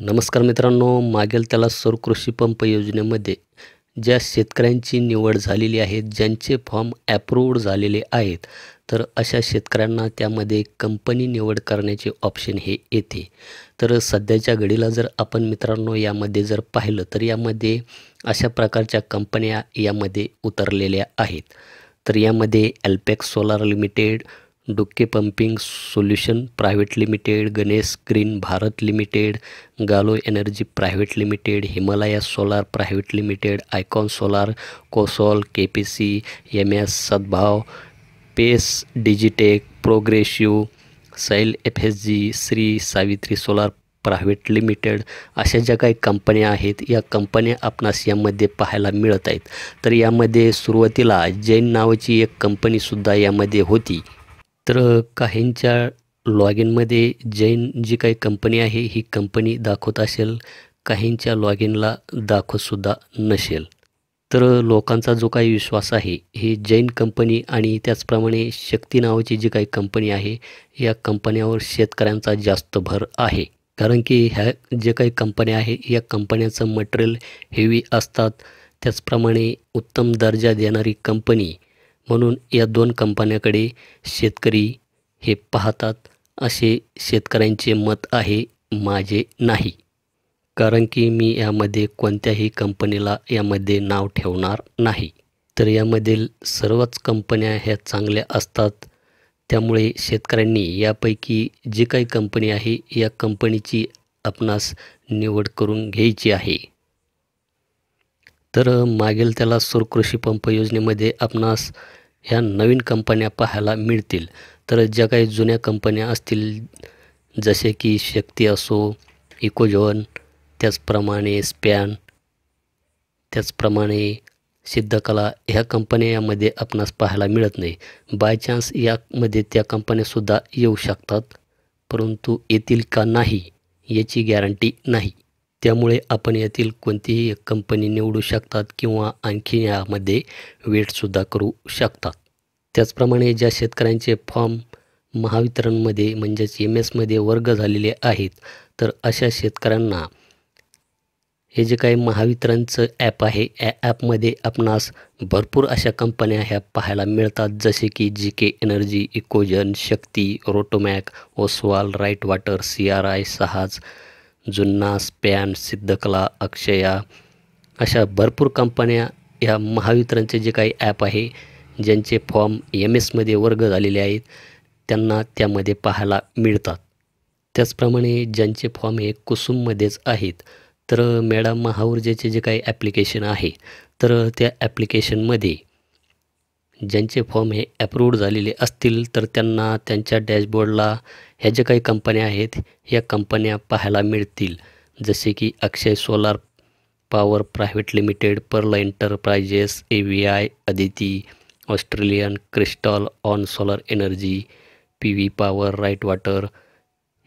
नमस्कार मित्रांनो, मागेल त्याला सौर कृषी पंप योजनेमध्ये ज्या शेतकऱ्यांची निवड झालेली आहे, ज्यांचे फॉर्म ॲप्रूव्ड झालेले आहेत, तर अशा शेतकऱ्यांना त्यामध्ये कंपनी निवड करण्याचे ऑप्शन हे येते. तर सध्याच्या घडीला जर आपण मित्रांनो यामध्ये जर पाहिलं तर यामध्ये अशा प्रकारच्या कंपन्या यामध्ये उतरलेल्या आहेत. तर यामध्ये एल्पेक्स सोलार लिमिटेड, डुक्के pumping solution private limited, Ganesh green Bharat limited, गालो energy private limited, Himalaya solar private limited, Icon solar, कोसॉल, KPC, MS Sadbhav, Pace Digitech, progressive, सैल FSG, Shri Savitri solar private limited अशा ज्या काही कंपन्या आहेत, या कंपन्या आपणास यामध्ये पाहायला मिळत आहेत. तर यामध्ये सुरुवातीला जैन नावाची एक कंपनीसुद्धा यामध्ये होती. तर काहींच्या लॉग इनमध्ये जैन जी काही कंपनी आहे ही कंपनी दाखवत असेल, काहींच्या लॉग इनला दाखवतसुद्धा नसेल. तर लोकांचा जो काही विश्वास आहे ही जैन कंपनी आणि त्याचप्रमाणे शक्ती नावाची जी काही कंपनी आहे, या कंपन्यावर शेतकऱ्यांचा जास्त भर आहे. कारण की ह्या जे काही कंपन्या आहे या कंपन्याचं मटेरियल हेवी असतात. त्याचप्रमाणे उत्तम दर्जा देणारी कंपनी म्हणून या दोन कंपन्याकडे शेतकरी हे पाहतात, असे शेतकऱ्यांचे मत आहे, माझे नाही. कारण की मी यामध्ये कोणत्याही कंपनीला यामध्ये नाव ठेवणार नाही. तर यामधील सर्वच कंपन्या ह्या चांगल्या असतात. त्यामुळे शेतकऱ्यांनी यापैकी जी काही कंपनी आहे या कंपनीची आपणास निवड करून घ्यायची आहे. तर मागेल त्याला सौर कृषी पंप योजनेमध्ये आपणास ह्या नवीन कंपन्या पाहायला मिळतील. तर ज्या काही जुन्या कंपन्या असतील, जसे की शक्ती असो, इकोझोन, त्याचप्रमाणे स्पॅन, त्याचप्रमाणे सिद्धकला, ह्या कंपन्या यामध्ये आपणास पाहायला मिळत नाही. बाय चान्स यामध्ये त्या कंपन्यासुद्धा येऊ शकतात, परंतु येतील का नाही याची गॅरंटी नाही. त्यामुळे आपण यातील कोणतीही एक कंपनी निवडू शकतात किंवा आणखी यामध्ये वेटसुद्धा करू शकतात. त्याचप्रमाणे ज्या शेतकऱ्यांचे फॉर्म महावितरणमध्ये म्हणजेच MS वर्ग झालेले आहेत, तर अशा शेतकऱ्यांना हे जे काही महावितरणचं ॲप आहे, या ॲपमध्ये आपणास भरपूर अशा कंपन्या ह्या पाहायला मिळतात, जसे की GK एनर्जी, इकोजन, शक्ती, Rotomac, Oswal, right water, CRI, सहाज, जुन्ना, स्पॅन, सिद्धकला, अक्षया अशा भरपूर कंपन्या ह्या महावितरणचे जे काही ॲप आहे, ज्यांचे फॉर्म MS वर्ग झालेले आहेत, त्यांना त्यामध्ये पाहायला मिळतात. त्याचप्रमाणे ज्यांचे फॉर्म हे कुसुममध्येच आहेत, तर मेळा महाऊर्जेचे जे काही ॲप्लिकेशन आहे, तर त्या ॲप्लिकेशनमध्ये ज्यांचे फॉर्म हे ॲप्रूव्ड झालेले असतील, तर त्यांना त्यांच्या डॅशबोर्डला ह्या ज्या काही कंपन्या आहेत, ह्या कंपन्या पाहायला मिळतील. जसे की Akshay solar power private limited, pearl enterprises, AVI, Aditi, Australian, crystal, on solar energy, PV power, right water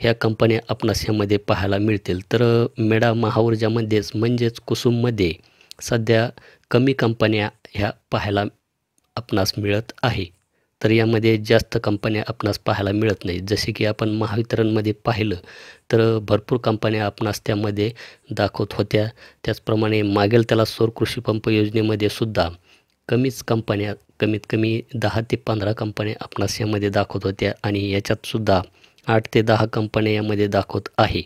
ह्या कंपन्या आपणास ह्यामध्ये पाहायला मिळतील. तर मेळा महाऊर्जामध्येच म्हणजेच कुसुममध्ये सध्या कमी कंपन्या ह्या पाहायला आपणास मिळत आहे. तर यामध्ये जास्त कंपन्या आपणास पाहायला मिळत नाही. जसे की आपण महावितरणमध्ये पाहिलं तर भरपूर कंपन्या आपणास त्यामध्ये दाखवत होत्या. त्याचप्रमाणे मागेल त्याला सौर कृषी पंप योजनेमध्ये सुद्धा कमीच कंपन्या, कमीत कमी 10 ते 15 कंपन्या आपणास यामध्ये दाखवत होत्या आणि याच्यातसुद्धा 8 ते 10 कंपन्या यामध्ये दाखवत आहे.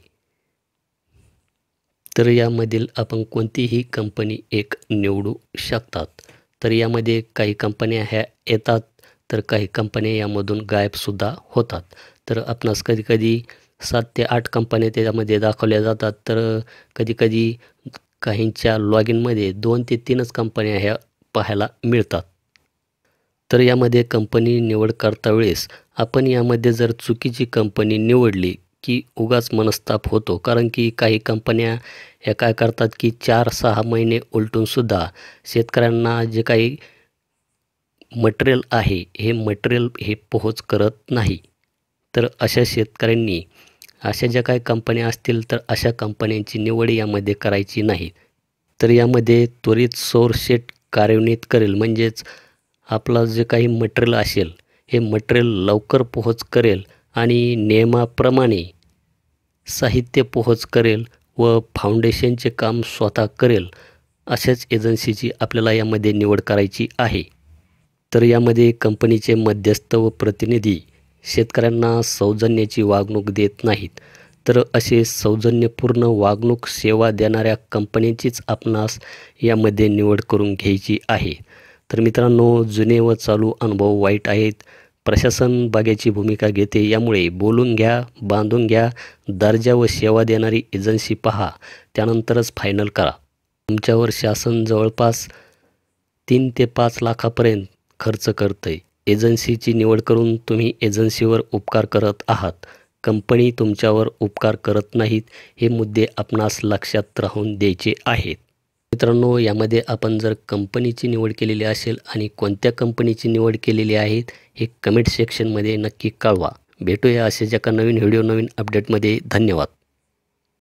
तर यामधील आपण कोणतीही कंपनी एक निवडू शकतात. तर यामध्ये काही कंपन्या ह्या येतात, तर काही कंपन्या यामधून गायबसुद्धा होतात. तर आपणास कधीकधी 7 ते 8 कंपन्या त्यामध्ये दाखवल्या जातात, तर कधीकधी काहींच्या लॉग इनमध्ये 2 ते 3च कंपन्या ह्या पाहायला मिळतात. तर यामध्ये कंपनी निवड करता वेळेस आपण यामध्ये जर चुकीची कंपनी निवडली की उगाच मनस्ताप होतो. कारण की काही कंपन्या ह्या काय करतात की 4-6 महिने उलटूनसुद्धा शेतकऱ्यांना जे काही मटेरियल आहे हे मटेरियल हे पोहोच करत नाही. तर अशा शेतकऱ्यांनी अशा ज्या काही कंपन्या असतील, तर अशा कंपन्यांची निवड यामध्ये करायची नाही. तर यामध्ये त्वरित सौर शेट कार्यान्वित करेल, म्हणजेच आपलं जे काही मटेरियल असेल हे मटेरियल लवकर पोहोच करेल आणि नियमाप्रमाणे साहित्य पोहोच करेल, व फाउंडेशनचे काम स्वतः करेल अशाच एजन्सीची आपल्याला यामध्ये निवड करायची आहे. तर यामध्ये कंपनीचे मध्यस्थ व प्रतिनिधी शेतकऱ्यांना सौजन्याची वागणूक देत नाहीत. तर असे सौजन्यपूर्ण वागणूक सेवा देणाऱ्या कंपन्यांचीच आपणास यामध्ये निवड करून घ्यायची आहे. तर मित्रांनो, जुने व चालू अनुभव वाईट आहेत. प्रशासन बागेची भूमिका घेते. यामुळे बोलून घ्या, बांधून घ्या. दर्जा व सेवा देणारी एजन्सी पहा, त्यानंतरच फायनल करा. तुमच्यावर शासन जवळपास 3 ते 5 लाखापर्यंत खर्च करतंय. एजन्सीची निवड करून तुम्ही एजन्सीवर उपकार करत आहात. कंपनी तुमच्यावर उपकार करत नाहीत. हे मुद्दे आपणास लक्षात राहून द्यायचे आहेत. मित्रांनो, यामध्ये आपण जर कंपनीची निवड केलेली असेल आणि कोणत्या कंपनीची निवड केलेली आहे हे कमेंट सेक्शनमध्ये नक्की कळवा. भेटूया अशाच एका नवीन व्हिडिओ, नवीन अपडेटमध्ये. धन्यवाद.